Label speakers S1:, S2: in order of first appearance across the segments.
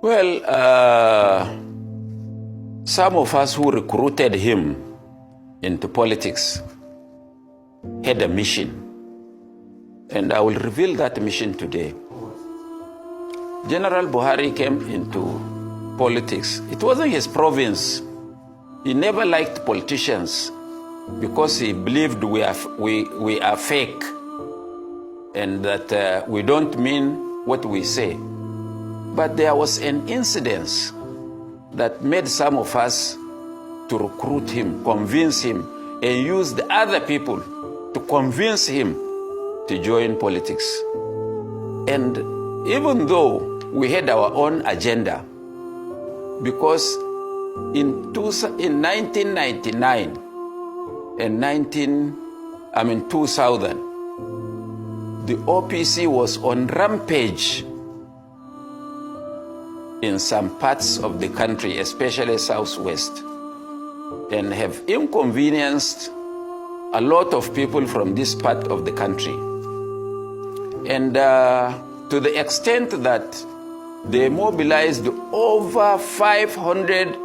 S1: Well, some of us who recruited him into politics had a mission. And I will reveal that mission today. General Buhari came into politics. It wasn't his province. He never liked politicians because he believed we are fake and that we don't mean what we say. But there was an incident that made some of us to recruit him, convince him, and use the other people to convince him to join politics. And even though we had our own agenda, because in 1999 and 2000, the OPC was on rampage in some parts of the country, especially Southwest, and have inconvenienced a lot of people from this part of the country. And to the extent that they mobilized over 500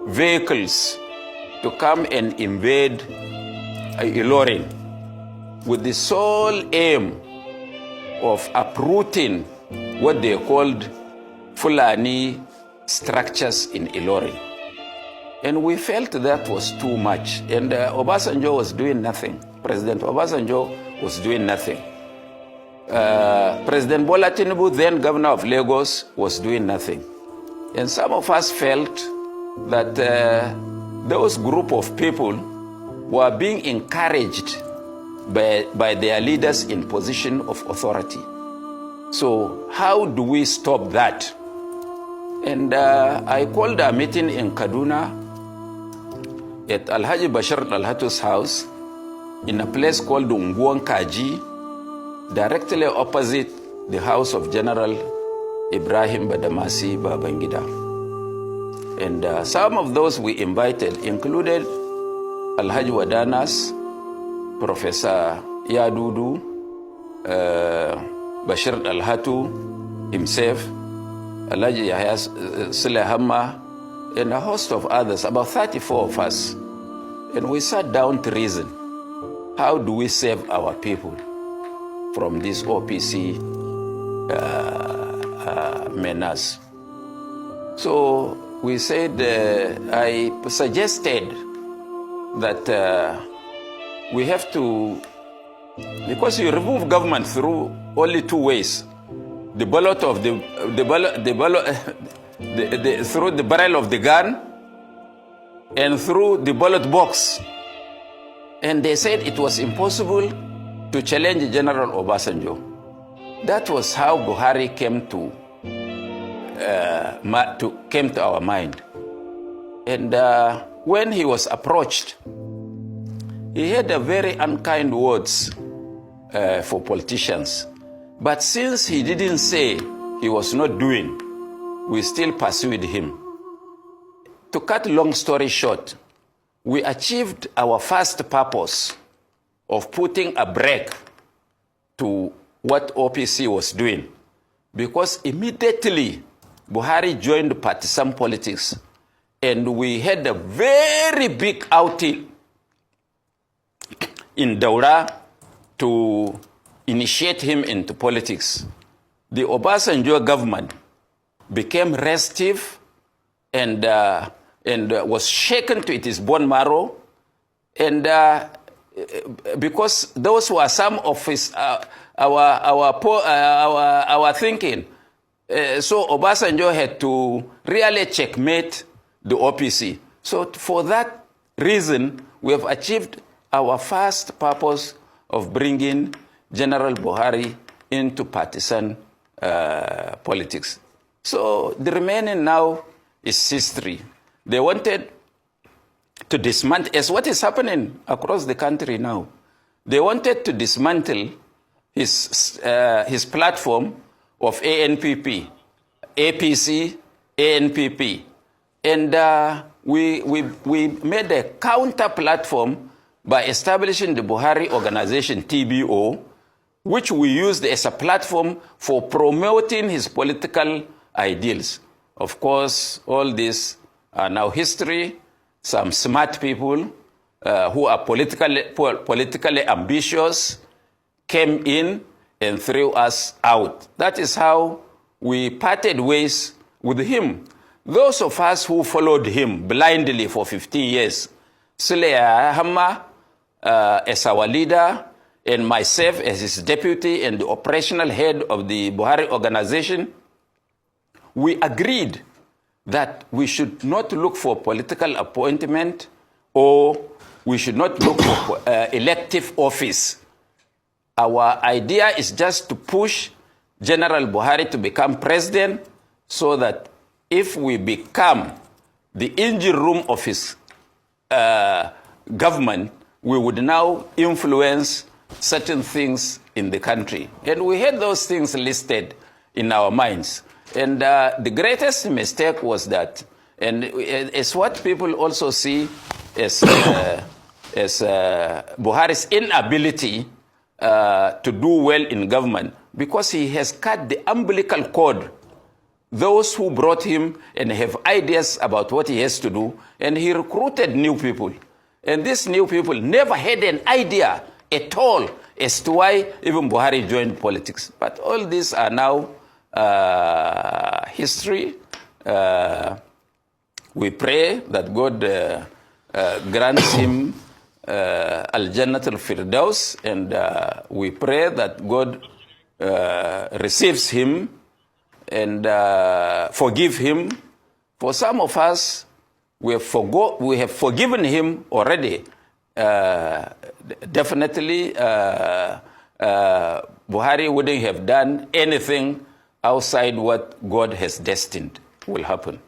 S1: vehicles to come and invade Ilorin with the sole aim of uprooting what they called Fulani structures in Ilorin. And we felt that was too much. And Obasanjo was doing nothing. President Obasanjo was doing nothing. President Bola Tinubu, then governor of Lagos, was doing nothing. And some of us felt that those group of people were being encouraged by their leaders in position of authority. So how do we stop that? And I called a meeting in Kaduna at Alhaji Bashir Alhatu's house in a place called Unguan Kaji, directly opposite the house of General Ibrahim Badamasi Babangida. And some of those we invited included Alhaji Wadanas, Professor Yadudu, Bashir Alhatu himself, Alhaji Yahya Sulehamma, and a host of others, about 34 of us. And we sat down to reason. How do we save our people from this OPC menace? So we said, I suggested that we have to, because you remove government through only two ways: the bullet of through the barrel of the gun and through the ballot box. And they said it was impossible to challenge General Obasanjo. That was how Buhari came to our mind. And when he was approached, he had a very unkind words for politicians. But since he didn't say he was not doing, we still pursued him. To cut long story short, we achieved our first purpose of putting a brake to what OPC was doing, because immediately Buhari joined partisan politics, and we had a very big outing in Daura to initiate him into politics. The Obasanjo government became restive and was shaken to its bone marrow, and because those were some of his our thinking. So Obasanjo had to really checkmate the OPC. So for that reason, we have achieved our first purpose of bringing General Buhari into partisan politics. So the remaining now is history. They wanted to dismantle, as what is happening across the country now. They wanted to dismantle his platform of ANPP, APC, ANPP. And we made a counter platform by establishing the Buhari Organization, TBO, which we used as a platform for promoting his political ideals. Of course, all these are now history. Some smart people who are politically ambitious came in and threw us out. That is how we parted ways with him. Those of us who followed him blindly for 15 years, Suleya Hamma as our leader, and myself as his deputy and the operational head of the Buhari organization, we agreed that we should not look for political appointment or we should not look for elective office. Our idea is just to push General Buhari to become president so that if we become the engine room of his government, we would now influence certain things in the country. And we had those things listed in our minds. And the greatest mistake was that, and it's what people also see as Buhari's inability to do well in government, because he has cut the umbilical cord, those who brought him and have ideas about what he has to do, and he recruited new people. And these new people never had an idea at all as to why even Buhari joined politics. But all these are now history. We pray that God grants him Al-Jannat al-Firdaus, and we pray that God receives him and forgive him. For some of us, we have forgiven him already. Definitely, Buhari wouldn't have done anything outside what God has destined will happen.